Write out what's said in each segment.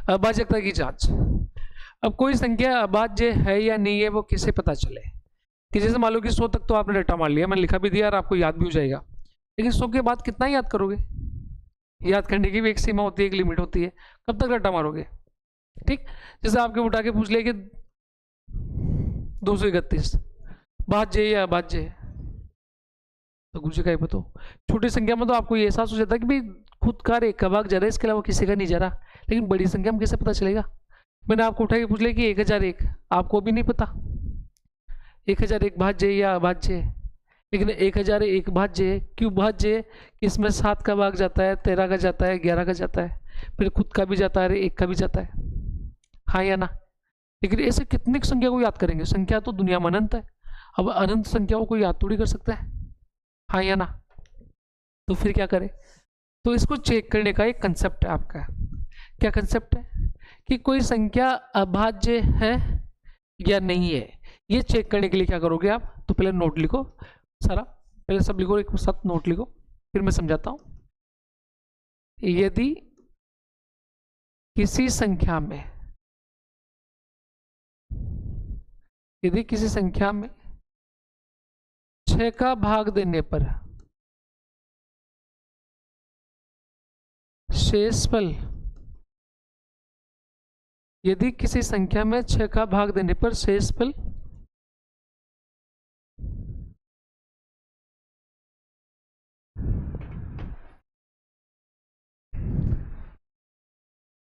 अभाज्यता की जांच। अब कोई संख्या अभाज्य है या नहीं है वो किसे पता चले? कि जैसे मान लो कि 100 तक तो आपने रट्टा मार लिया, मैंने लिखा भी दिया और आपको याद भी हो जाएगा, लेकिन 100 के बाद कितना याद करोगे? याद करने की भी एक सीमा होती है, एक लिमिट होती है, कब तक रट्टा मारोगे? ठीक, जैसे आपके उठा के पूछ ले कि 231 भाज्य है या अभाज्य है, तो गुरुजी का ही बताओ। छोटी संख्या में तो आपको ये एहसास हो जाता है कि भाई खुद का एक का भाग जा रहा है, इसके अलावा किसी का नहीं जा रहा, लेकिन बड़ी संख्या में कैसे पता चलेगा? मैंने आपको उठा के पूछ लिया कि 1001, आपको भी नहीं पता 1001 भाज्य है या अभाज्य है, लेकिन 1001 भाज्य है। क्यों भाज्य है? इसमें 7 का भाग जाता है, 13 का जाता है, 11 का जाता है, फिर खुद का भी जाता है, 1 का भी जाता है, हाँ या ना? लेकिन ऐसे कितनी संख्या को याद करेंगे? संख्या तो दुनिया में अनंत है, अब अनंत संख्याओं को याद थोड़ी कर सकता है, हाँ या ना? तो फिर क्या करें? तो इसको चेक करने का एक कंसेप्ट है आपका। क्या कंसेप्ट है? कि कोई संख्या अभाज्य है या नहीं है, ये चेक करने के लिए क्या करोगे आप? तो पहले नोट लिखो सारा, पहले सब लिखो, एक साथ नोट लिखो, फिर मैं समझाता हूं। यदि किसी संख्या में, यदि किसी संख्या में 6 का भाग देने पर शेषफल, यदि किसी संख्या में 6 का भाग देने पर शेषफल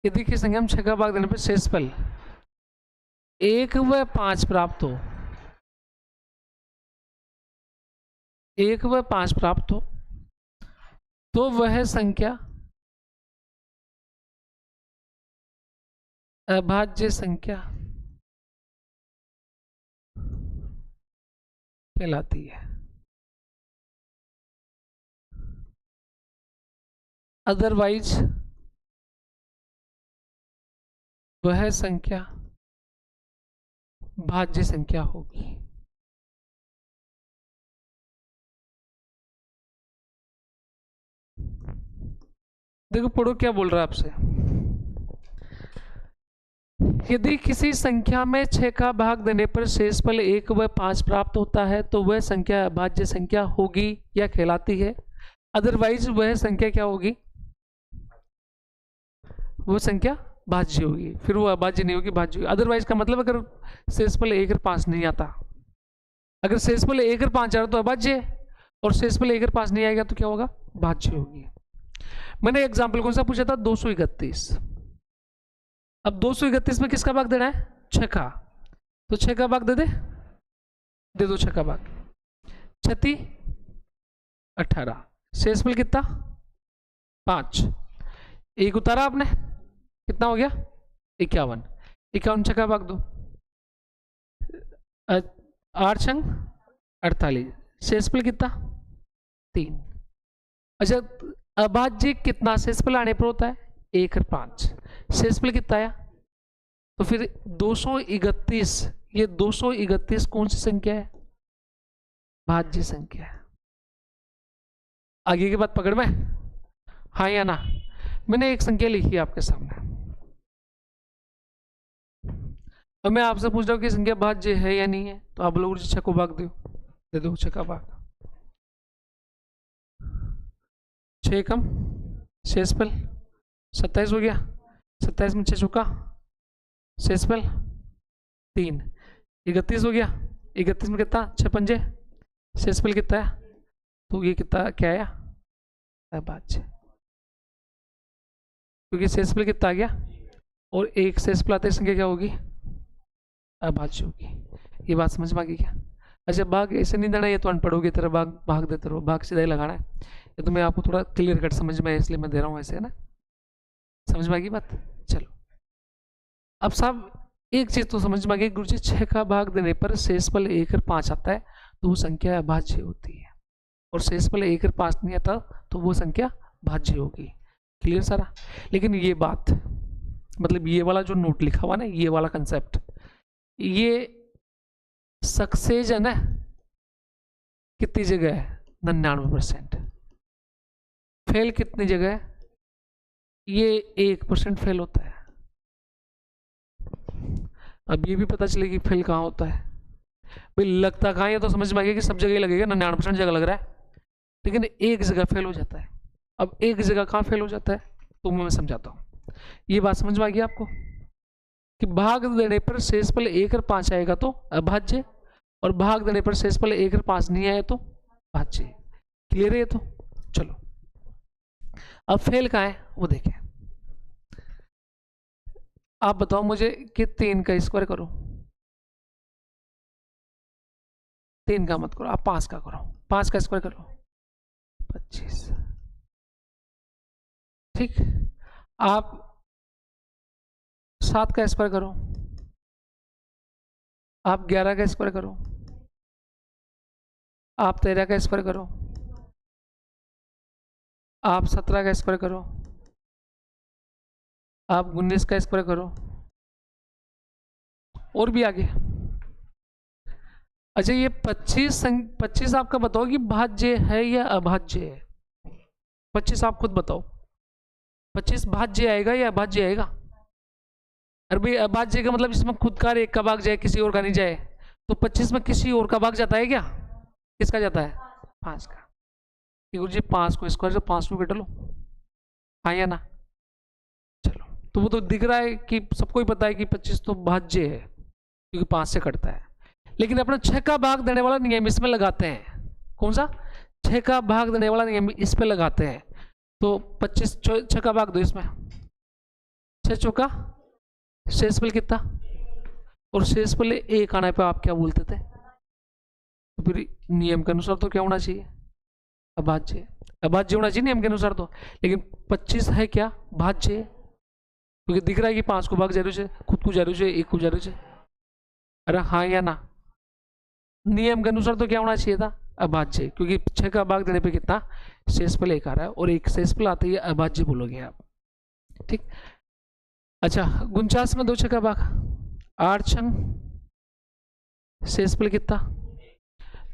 यदि किसी संख्या में 6 का भाग देने पर शेषफल 1 व 5 प्राप्त हो, 1 व 5 प्राप्त हो, तो वह संख्या अभाज्य संख्या कहलाती है। अदरवाइज वह संख्या भाज्य संख्या होगी। देखो पढ़ो क्या बोल रहा है आपसे। यदि किसी संख्या में 6 का भाग देने पर शेषफल 1 व 5 प्राप्त होता है तो वह संख्या अभाज्य संख्या होगी या कहलाती है। अदरवाइज वह संख्या क्या होगी? वो संख्या भाज्य होगी, फिर वो अभाज्य नहीं होगी, भाज्य होगी। अदरवाइज का मतलब अगर शेषफल 1 और 5 नहीं आता, अगर शेषफल 1 और 5 आ रहा तो अभाज्य है, और शेषफल 1 और 5 नहीं आएगा तो क्या होगा? भाज्य होगी। मैंने एग्जाम्पल कौन सा पूछा था? 231। अब 231 में किसका भाग देना है? 6 का, तो 6 का भाग दे दो 6 का भाग, 36 18, शेषफल कितना? 5, 1 उतारा आपने, कितना हो गया? 51, 51 6 का भाग दो, 8 छंग 48, शेषफल कितना? 3। अच्छा, अभाज्य कितना शेषफल आने पर होता है? 1 और 5, शेषफल कितना आया? तो फिर 231, ये 231 कौन सी संख्या है? भाज्य संख्या है। आगे की बात पकड़ में, हाँ या ना? मैंने एक संख्या लिखी है आपके सामने, और मैं आपसे पूछ रहा हूँ कि संख्या भाज्य है या नहीं है, तो आप लोग 6 को भाग दे दो 6 का भाग, 6 कम शेषफल 27 हो गया, 27 में 6 चौका, शेषफल 3, 31 हो गया, 31 में कितना? 6 पंजे, शेषफल कितना है? तो ये कितना क्या आया? अभाज्य, क्योंकि शेषफल कितना आ गया, और एक शेषफल आते संख्या क्या होगी? अभाज्य होगी। ये बात समझ में आ गई क्या? अच्छा, भाग ऐसे नहीं देना, ये तो अनपढ़ की तरह भाग देते रहो, भाग सीधा ही लगाना है। ये तो मैं आपको थोड़ा क्लियर कट समझ में है इसलिए मैं दे रहा हूँ ऐसे, है ना? समझ में आ गई बात? चलो, अब साहब एक चीज तो समझ में आ गई, गुरुजी 6 का भाग देने पर शेषफल 1 और 5 आता है तो वो संख्या अभाज्य होती है, और शेषफल 1 और 5 नहीं आता तो वो संख्या भाज्य होगी। क्लियर सारा? लेकिन ये बात, मतलब ये वाला जो नोट लिखा हुआ ना, ये वाला कंसेप्ट, ये सक्सेस है ना, कितनी जगह है? 99%। फेल कितनी जगह है? ये 1% फेल होता है। अब ये भी पता चले कि फेल कहाँ होता है। भाई लगता कहाँ है तो समझ में आ गया कि सब जगह ही लगेगा, 99% जगह लग रहा है, लेकिन एक जगह फेल हो जाता है। अब एक जगह कहाँ फेल हो जाता है तो मैं समझाता हूँ। ये बात समझ में आ गई आपको कि भाग देने पर शेषफल 1 और 5 आएगा तो अभाज्य, और भाग देने पर शेषफल 1 और 5 नहीं आया तो भाज्य। क्लियर है ये तो? चलो अब फेल कहाँ है वो देखें। आप बताओ मुझे कि 3 का स्क्वायर करो, 3 का मत करो, आप 5 का करो, 5 का स्क्वायर करो 25। ठीक, आप 7 का स्क्वायर करो, आप 11 का स्क्वायर करो, आप 13 का स्क्वायर करो, आप 17 का स्क्वायर करो, आप 19 का स्क्वायर करो, और भी आगे। अच्छा ये 25 आपका बताओ कि भाज्य है या अभाज्य है? 25 आप खुद बताओ, 25 भाज्य आएगा या अभाज्य आएगा? अरे भाई अभाज्य का मतलब इसमें खुद का एक का भाग जाए, किसी और का नहीं जाए, तो 25 में किसी और का भाग जाता है क्या? किसका जाता है? 5 का। गुरु जी 5 को स्क्वायर से 5 में कट लो, हाँ या ना? चलो तो वो तो दिख रहा है कि सबको ही पता है कि 25 तो भाज्य है क्योंकि 5 से कटता है, लेकिन अपना 6 का भाग देने वाला नियम इसमें लगाते हैं। कौन सा? 6 का भाग देने वाला नियम इस पे लगाते हैं। तो 25 6 का भाग दो इसमें, 6 चौका शेषफल कितना, और शेषफल 1 आने पे आप क्या बोलते थे? तो फिर नियम के अनुसार तो क्या होना चाहिए? अभाज्य। अभाज्य होना चाहिए नियम के अनुसार तो, लेकिन 25 है क्या? भाज्य, क्योंकि दिख रहा है कि 5 को भाग जरूर से, खुद को जरूर से, 1 को जरूर से। अरे हाँ या ना? नियम के अनुसार तो क्या होना चाहिए था? अभाज्य, क्योंकि 6 का भाग देने पे कितना? शेषफल 1 आ रहा है, और एक शेषफल आते ही अभाज्य बोलोगे आप। ठीक, अच्छा 49 में 2 6 का भाग 8 छंग शेषफल कितना?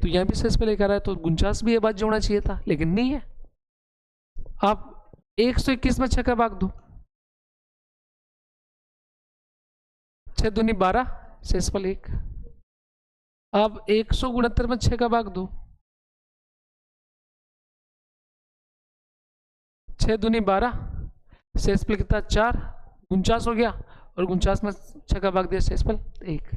तो यहाँ भी शेषफल 1 आ रहा है, तो 49 भी अभाज्य होना चाहिए था, लेकिन नहीं है। आप 121 में 6 का भाग दो, 6 दूनी 12 शेषफल 1। अब 169 में 6 का भाग दो, 6 दूनी 12 शेषफल कितना? 4। 49 हो गया, और 49 में 6 का भाग दिया, शेषफल 1।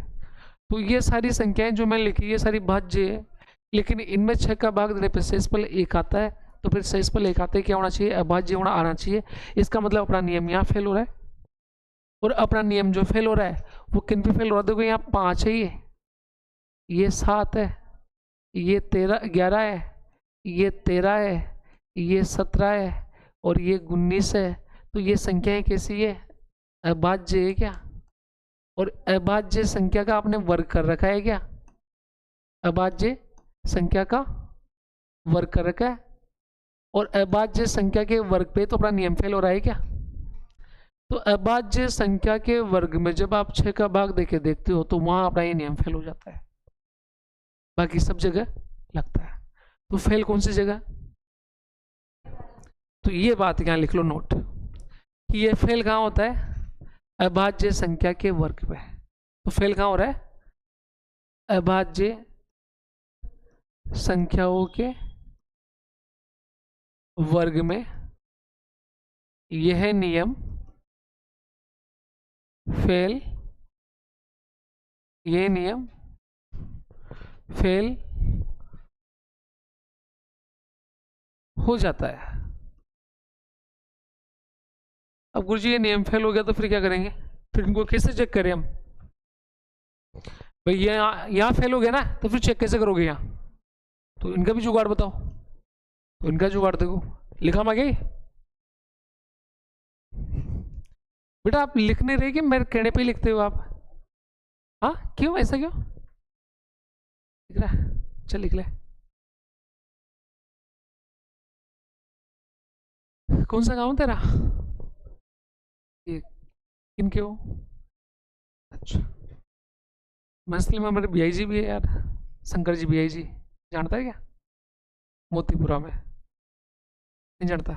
तो ये सारी संख्याएं जो मैंने लिखी ये सारी भाज्य है, लेकिन इनमें 6 का भाग देने पर शेषफल 1 आता है, तो फिर शेषफल 1 आते क्या होना चाहिए? अभाज्य होना आना चाहिए। इसका मतलब अपना नियम यहाँ फेल हो रहा है, और अपना नियम जो फेल हो रहा है वो किन पे फेल हो रहा है? देखो यहाँ 5 है, ये 7 है, ये 11 है, ये 13 है, ये 17 है, और ये 19 है। तो ये संख्याएं कैसी है? अभाज्य है क्या? और अभाज्य संख्या का आपने वर्ग कर रखा है क्या? अभाज्य संख्या का वर्ग कर रखा है, और अभाज्य संख्या के वर्ग पे तो अपना नियम फेल हो रहा है क्या? तो अभाज्य संख्या के वर्ग में जब आप 6 का भाग देके देखते हो तो वहां अपना ये नियम फेल हो जाता है, बाकी सब जगह लगता है। तो फेल कौन सी जगह? तो ये बात यहाँ लिख लो नोट कि ये फेल कहाँ होता है? अभाज्य संख्या के वर्ग में। तो फेल कहाँ हो रहा है? अभाज्य संख्याओं के वर्ग में। यह नियम फेल, ये नियम फेल हो जाता है। अब गुरुजी ये नियम फेल हो गया तो फिर क्या करेंगे? फिर इनको कैसे चेक करें हम? भाई ये यहाँ फेल हो गया ना, तो फिर चेक कैसे करोगे यहाँ? तो इनका भी जुगाड़ बताओ। तो इनका जुगाड़ देखो, लिखा मांगे बेटा, आप लिख नहीं रहे कि मेरे कहने पे ही लिखते हो आप? हाँ क्यों, ऐसा क्यों लिख रहा है? चल लिख ले। कौन सा गाँव तेरा? ये किन के हो? अच्छा, मसले में हमारे बीआई जी भी है यार, शंकर जी बीआई जी, जानता है क्या? मोतीपुरा में, नहीं जानता?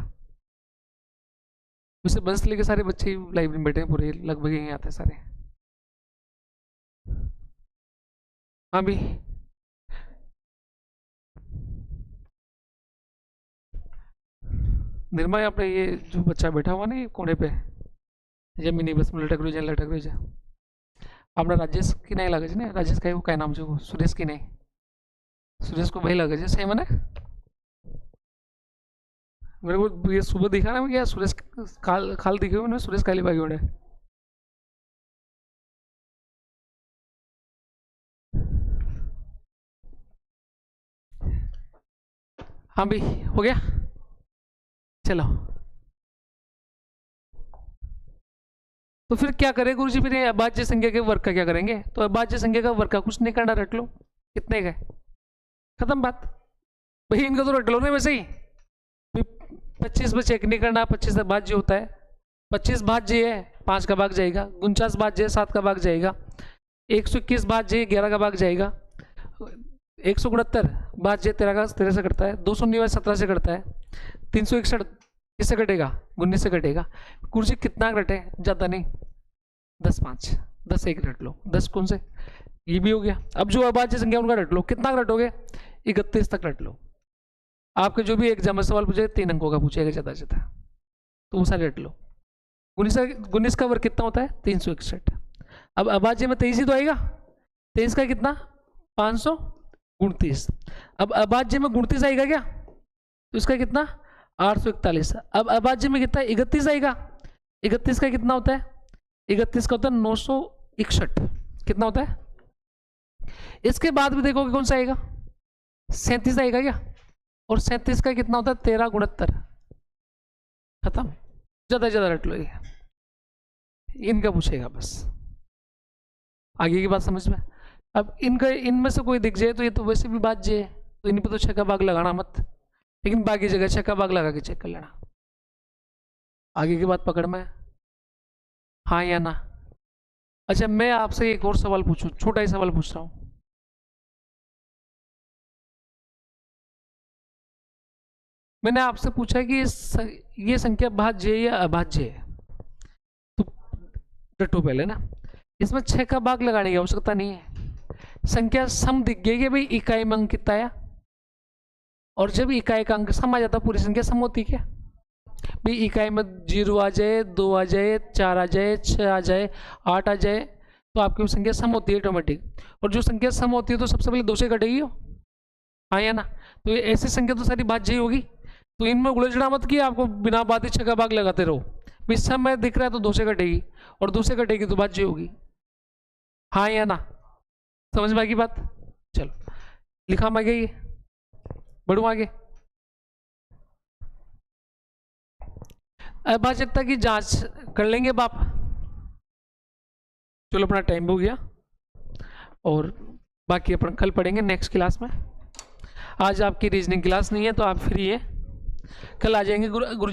वैसे बंसली के सारे बच्चे लाइब्रेरी में बैठे हैं पूरे, लगभग यहीं आते हैं सारे। हाँ भी निर्मा अपने ये जो बच्चा बैठा हुआ ना ये कोने पे ये मिनी बस में लटक रही है अपना राजेश की नहीं लगे ने राजेश का क्या नाम है वो सुरेश की नहीं सुरेश को भाई लगे सही मैंने मेरे को ये सुबह दिखा ना क्या सुरेश खाल खाल दिखे हुए सुरेश काली बागी होने हाँ भाई हो गया चलो तो फिर क्या करें गुरुजी फिर ये अभाज्य संख्या के वर्ग का क्या करेंगे तो अभाज्य संख्या का वर्ग का कुछ नहीं करना रट लो कितने का खत्म बात भाई इनका तो रट लो ना वैसे ही 25 में चेक नहीं करना 25 से भाज्य होता है 25 भाज्य है 5 का भाग जाएगा 49 भाज्य है 7 का भाग जाएगा 121 भाज्य है 11 का भाग जाएगा 169 भाज्य 13 से कटता है 299 17 से कटता है 361 किससे कटेगा 19 से कटेगा कुर्सी कितना कटे ज़्यादा नहीं 10 5 10 एक रट लो 10 कौन से ये भी हो गया अब जो अभाज्य संख्या उनका रट लो कितना रटोगे 31 तक रट लो आपके जो भी एग्जाम में सवाल पूछेगा 3 अंकों का पूछेगा ज़्यादा ज़्यादा तो वो सारे रट लो 19 का वर्ग कितना होता है 361 अब अभाज्य में 23 ही तो आएगा 23 का कितना 529 अब अभाज्य में 29 आएगा क्या तो इसका कितना 841 अब अभाज्य में कितना 31 आएगा 31 का कितना होता है 31 का होता है 961 कितना होता है इसके बाद भी देखोगे कौन सा आएगा 37 आएगा क्या और 37 का कितना होता है 13 गुणत्तर खत्म ज़्यादा रट लो ये इनका पूछेगा बस आगे की बात समझ में अब इनका इनमें से कोई दिख जाए तो ये तो वैसे भी भाज्य है तो इन पर तो 6 का भाग लगाना मत लेकिन बाकी जगह 6 का भाग लगा के चेक कर लेना आगे की बात पकड़ में हाँ या ना अच्छा मैं आपसे एक और सवाल पूछूं छोटा ही सवाल पूछ रहा हूं मैंने आपसे पूछा कि ये संख्या भाज्य है या अभाज्य है तो रटो पहले ना इसमें 6 का भाग लगाने की आवश्यकता नहीं है संख्या सम दिख गई कि भाई इकाई में अंक कितना आया और जब इकाई का अंक सम आ जाता पूरी संख्या सम होती क्या भाई इकाई में 0 आ जाए 2 आ जाए 4 आ जाए 6 आ जाए 8 आ जाए तो आपकी संख्या सम होती है ऑटोमेटिक और जो संख्या सम होती है तो सबसे पहले 2 से कटेगी हो हाँ या ना तो ये ऐसी संख्या तो सारी भाज्य ही होगी तो इनमें उलझना मत कि आपको बिना बात ही 6 का भाग लगाते रहो भाई सम में दिख रहा है तो 2 से कटेगी और 2 से कटेगी तो भाज्य होगी हाँ या ना समझ में आएगी बात चलो लिखा मैं आगे ये बढ़ू आगे अभाज्यता की जांच कर लेंगे बाप चलो अपना टाइम हो गया और बाकी अपन कल पढ़ेंगे नेक्स्ट क्लास में आज आपकी रीजनिंग क्लास नहीं है तो आप फ्री है कल आ जाएंगे गुरु